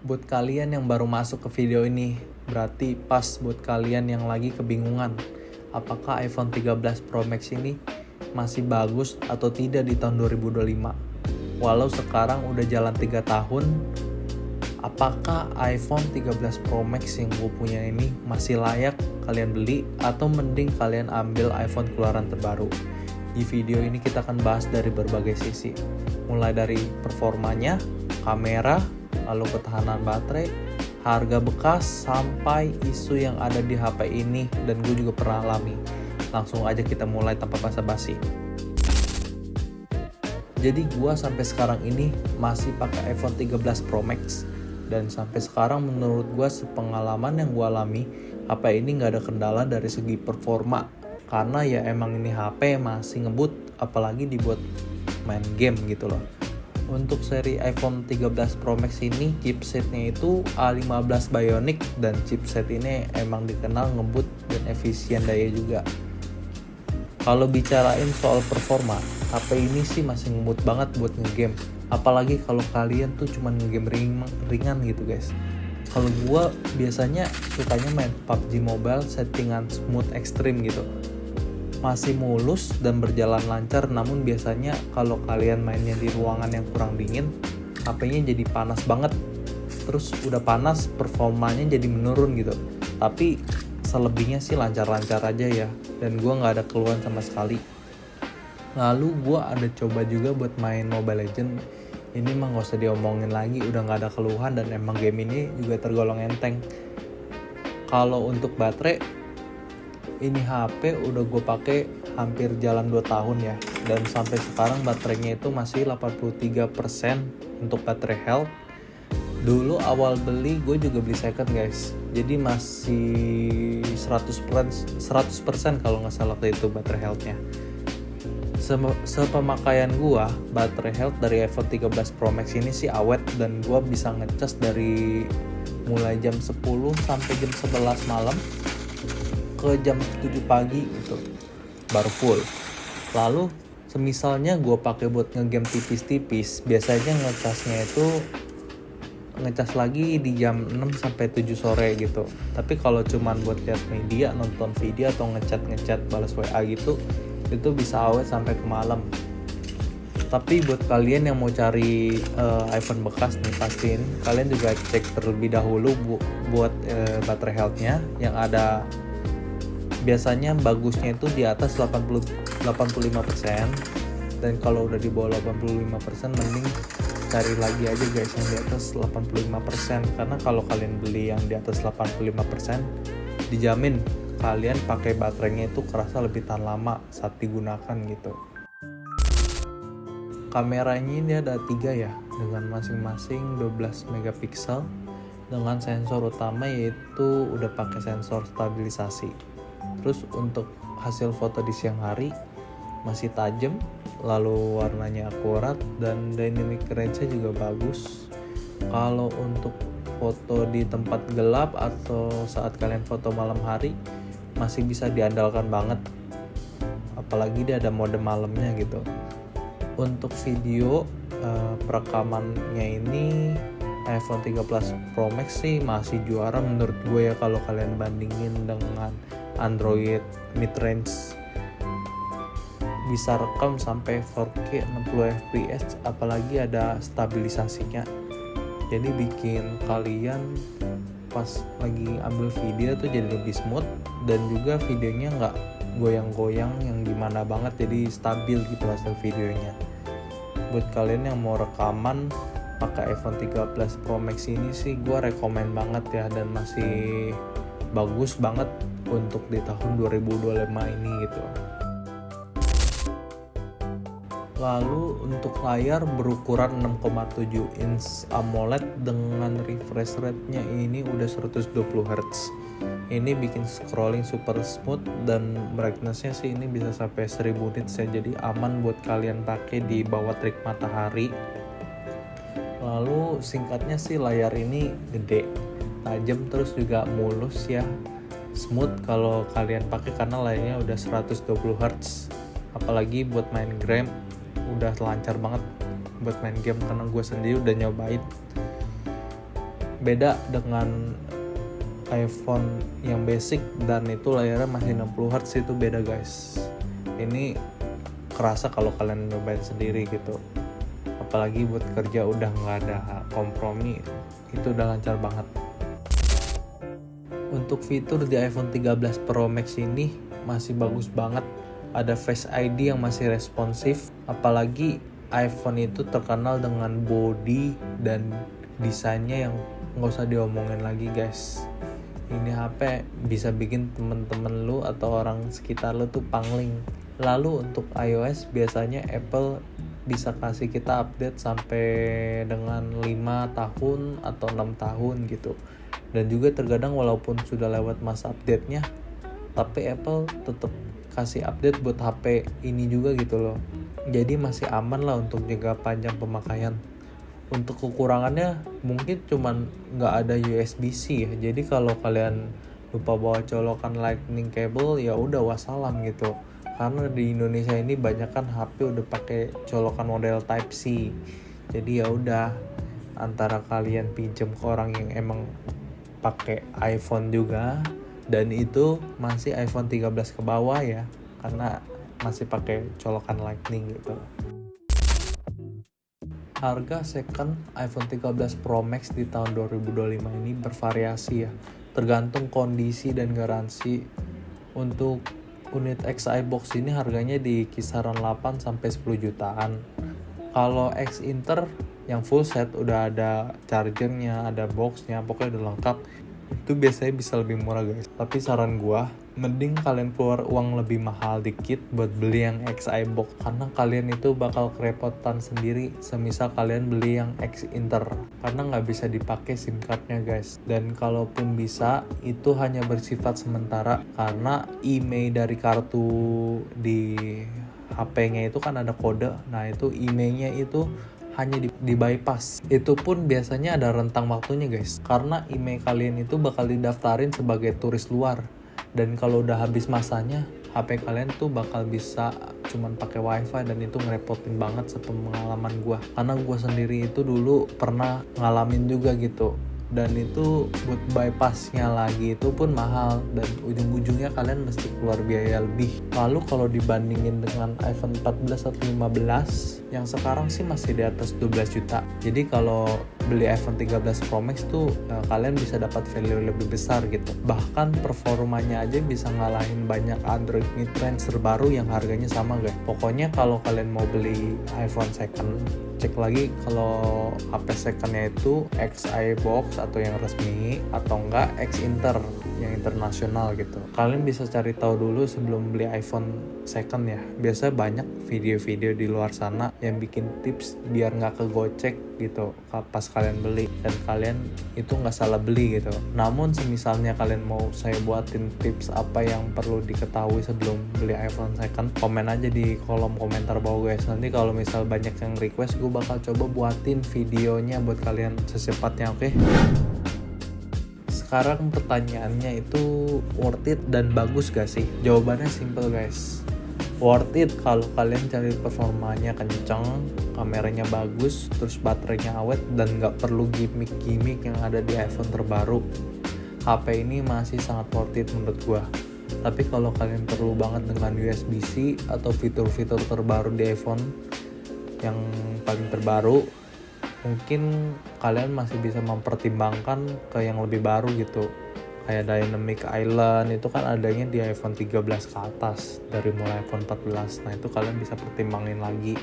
Buat kalian yang baru masuk ke video ini, berarti pas buat kalian yang lagi kebingungan apakah iPhone 13 Pro Max ini masih bagus atau tidak di tahun 2025. Walau sekarang udah jalan 3 tahun, apakah iPhone 13 Pro Max yang gue punya ini masih layak kalian beli atau mending kalian ambil iPhone keluaran terbaru? Di video ini kita akan bahas dari berbagai sisi, mulai dari performanya, kamera, lalu ketahanan baterai, harga bekas, sampai isu yang ada di HP ini dan gue juga pernah alami. Langsung aja kita mulai tanpa basa-basi. Jadi gue sampai sekarang ini masih pakai iPhone 13 Pro Max, dan sampai sekarang menurut gue sepengalaman yang gue alami, HP ini gak ada kendala dari segi performa, karena ya emang ini HP masih ngebut, apalagi dibuat main game gitu loh. Untuk seri iPhone 13 Pro Max ini chipsetnya itu A15 Bionic, dan chipset ini emang dikenal ngebut dan efisien daya juga. Kalau bicarain soal performa, HP ini sih masih ngebut banget buat ngegame, apalagi kalau kalian tuh cuma ngegame ringan gitu guys. Kalau gua biasanya sukanya main PUBG Mobile settingan smooth extreme gitu, masih mulus dan berjalan lancar. Namun biasanya kalau kalian mainnya di ruangan yang kurang dingin, HP-nya jadi panas banget. Terus udah panas, performanya jadi menurun gitu. Tapi selebihnya sih lancar-lancar aja ya, dan gue nggak ada keluhan sama sekali. Lalu gue ada coba juga buat main Mobile Legends. Ini mah nggak usah diomongin lagi, udah nggak ada keluhan dan emang game ini juga tergolong enteng. Kalau untuk baterai, ini HP udah gue pakai hampir jalan 2 tahun ya, dan sampai sekarang baterainya itu masih 83% untuk baterai health. Dulu awal beli gue juga beli second guys, jadi masih 100% kalau nggak salah waktu itu baterai healthnya. Sepemakaian gue, baterai health dari iPhone 13 Pro Max ini sih awet, dan gue bisa ngecas dari mulai jam 10 sampai jam 11 malam ke jam 7 pagi gitu baru full. Lalu semisalnya gue pakai buat ngegame tipis-tipis, biasanya ngecas lagi di jam 6 sampai 7 sore gitu. Tapi kalau cuman buat lihat media, nonton video atau ngechat balas WA gitu, itu bisa awet sampai ke malam. Tapi buat kalian yang mau cari iPhone bekas nih, pastiin kalian juga cek terlebih dahulu buat baterai health-nya yang ada. Biasanya bagusnya itu di atas 85%, dan kalau udah di bawah 85% mending cari lagi aja guys yang di atas 85%, karena kalau kalian beli yang di atas 85% dijamin kalian pakai baterainya itu kerasa lebih tahan lama saat digunakan gitu. Kameranya ini ada 3 ya, dengan masing-masing 12 megapiksel dengan sensor utama yaitu udah pakai sensor stabilisasi. Terus untuk hasil foto di siang hari masih tajam, lalu warnanya akurat dan dynamic range-nya juga bagus. Kalau untuk foto di tempat gelap atau saat kalian foto malam hari masih bisa diandalkan banget, apalagi dia ada mode malamnya gitu. Untuk video perekamannya ini iPhone 13 Pro Max sih masih juara menurut gue ya, kalau kalian bandingin dengan Android mid-range. Bisa rekam sampai 4K 60 fps, apalagi ada stabilisasinya, jadi bikin kalian pas lagi ambil video tuh jadi lebih smooth, dan juga videonya nggak goyang-goyang yang gimana banget, jadi stabil gitu hasil videonya. Buat kalian yang mau rekaman pakai iPhone 13 Pro Max ini sih gue rekomen banget ya, dan masih bagus banget untuk di tahun 2025 ini gitu. Lalu untuk layar berukuran 6,7 inch AMOLED dengan refresh rate-nya ini udah 120 Hz. Ini bikin scrolling super smooth, dan brightness-nya sih ini bisa sampai 1000 nits ya, jadi aman buat kalian pakai di bawah terik matahari. Lalu singkatnya sih layar ini gede, tajam, terus juga mulus ya, smooth kalau kalian pakai karena layarnya udah 120 Hz. Apalagi buat main game udah lancar banget buat main game, karena gue sendiri udah nyobain. Beda dengan iPhone yang basic dan itu layarnya masih 60Hz, itu beda guys. Ini kerasa kalau kalian nyobain sendiri gitu. Apalagi buat kerja udah nggak ada kompromi, itu udah lancar banget. Untuk fitur di iPhone 13 Pro Max ini masih bagus banget. Ada Face ID yang masih responsif, apalagi iPhone itu terkenal dengan body dan desainnya yang nggak usah diomongin lagi guys. Ini HP bisa bikin temen-temen lu atau orang sekitar lu tuh pangling. Lalu untuk iOS biasanya Apple bisa kasih kita update sampai dengan 5 tahun atau 6 tahun gitu. Dan juga terkadang walaupun sudah lewat masa update-nya, tapi Apple tetap kasih update buat HP ini juga gitu loh. Jadi masih aman lah untuk jaga panjang pemakaian. Untuk kekurangannya mungkin cuman nggak ada USB-C ya. Jadi kalau kalian lupa bawa colokan lightning cable ya udah wassalam gitu. Karena di Indonesia ini banyak kan HP udah pakai colokan model Type C. Jadi ya udah, antara kalian pinjem ke orang yang emang pakai iPhone juga dan itu masih iPhone 13 ke bawah ya, karena masih pakai colokan lightning gitu. Harga second iPhone 13 Pro Max di tahun 2025 ini bervariasi ya, tergantung kondisi dan garansi. Untuk unit Xi box ini harganya di kisaran 8-10 jutaan. Kalau X Inter yang full set udah ada chargernya, ada boxnya, pokoknya udah lengkap, itu biasanya bisa lebih murah guys. Tapi saran gua, mending kalian keluar uang lebih mahal dikit buat beli yang Xi box, karena kalian itu bakal kerepotan sendiri semisal kalian beli yang X Inter, karena nggak bisa dipakai SIM cardnya guys. Dan kalaupun bisa, itu hanya bersifat sementara, karena email dari kartu di HP-nya itu kan ada kode. Nah itu emailnya itu hanya di bypass. Itu pun biasanya ada rentang waktunya guys, karena email kalian itu bakal didaftarin sebagai turis luar. Dan kalau udah habis masanya, HP kalian tuh bakal bisa cuman pakai wifi, dan itu ngerepotin banget sepengalaman gua. Karena gua sendiri itu dulu pernah ngalamin juga gitu. Dan itu buat bypassnya lagi itu pun mahal, dan ujung-ujungnya kalian mesti keluar biaya lebih. Lalu kalau dibandingin dengan iPhone 14 atau 15 yang sekarang sih masih di atas 12 juta. Jadi kalau beli iPhone 13 Pro Max tuh kalian bisa dapat value lebih besar gitu. Bahkan performanya aja bisa ngalahin banyak Android mid-range terbaru yang harganya sama guys. Pokoknya kalau kalian mau beli iPhone second, cek lagi kalau HP secondnya itu Xi box atau yang resmi atau enggak X Inter yang internasional gitu. Kalian bisa cari tahu dulu sebelum beli iPhone second ya. Biasanya banyak video-video di luar sana yang bikin tips biar nggak kegocek gitu pas kalian beli, dan kalian itu nggak salah beli gitu. Namun semisalnya kalian mau saya buatin tips apa yang perlu diketahui sebelum beli iPhone second, komen aja di kolom komentar bawah guys. Nanti kalau misal banyak yang request, gue bakal coba buatin videonya buat kalian secepatnya, oke? Sekarang pertanyaannya itu worth it dan bagus gak sih? Jawabannya simple guys, worth it kalau kalian cari performanya kenceng, kameranya bagus, terus baterainya awet, dan gak perlu gimmick-gimmick yang ada di iPhone terbaru. HP ini masih sangat worth it menurut gua. Tapi kalau kalian perlu banget dengan USB-C atau fitur-fitur terbaru di iPhone yang paling terbaru, mungkin kalian masih bisa mempertimbangkan ke yang lebih baru gitu. Kayak Dynamic Island itu kan adanya di iPhone 13 ke atas dari mulai iPhone 14. Nah itu kalian bisa pertimbangin lagi.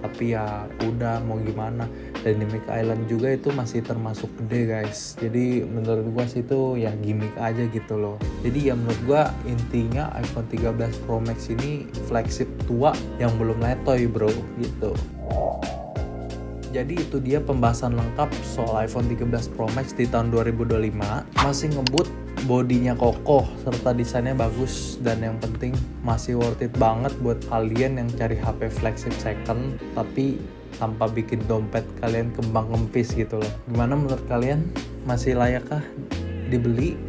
Tapi ya udah mau gimana, Dynamic Island juga itu masih termasuk gede guys. Jadi menurut gua sih itu ya gimmick aja gitu loh. Jadi ya menurut gua intinya iPhone 13 Pro Max ini flagship tua yang belum letoy bro gitu. Jadi itu dia pembahasan lengkap soal iPhone 13 Pro Max di tahun 2025. Masih ngebut, bodinya kokoh, serta desainnya bagus. Dan yang penting masih worth it banget buat kalian yang cari HP flagship second, tapi tanpa bikin dompet kalian kembang kempis gitu loh. Gimana menurut kalian? Masih layakkah dibeli?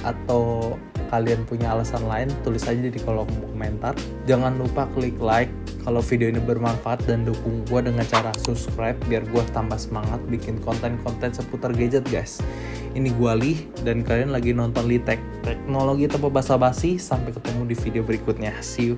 Atau kalian punya alasan lain? Tulis aja di kolom komentar. Jangan lupa klik like kalau video ini bermanfaat, dan dukung gue dengan cara subscribe biar gue tambah semangat bikin konten-konten seputar gadget guys. Ini gua Li dan kalian lagi nonton Litek, teknologi tanpa basa-basi. Sampai ketemu di video berikutnya. See you.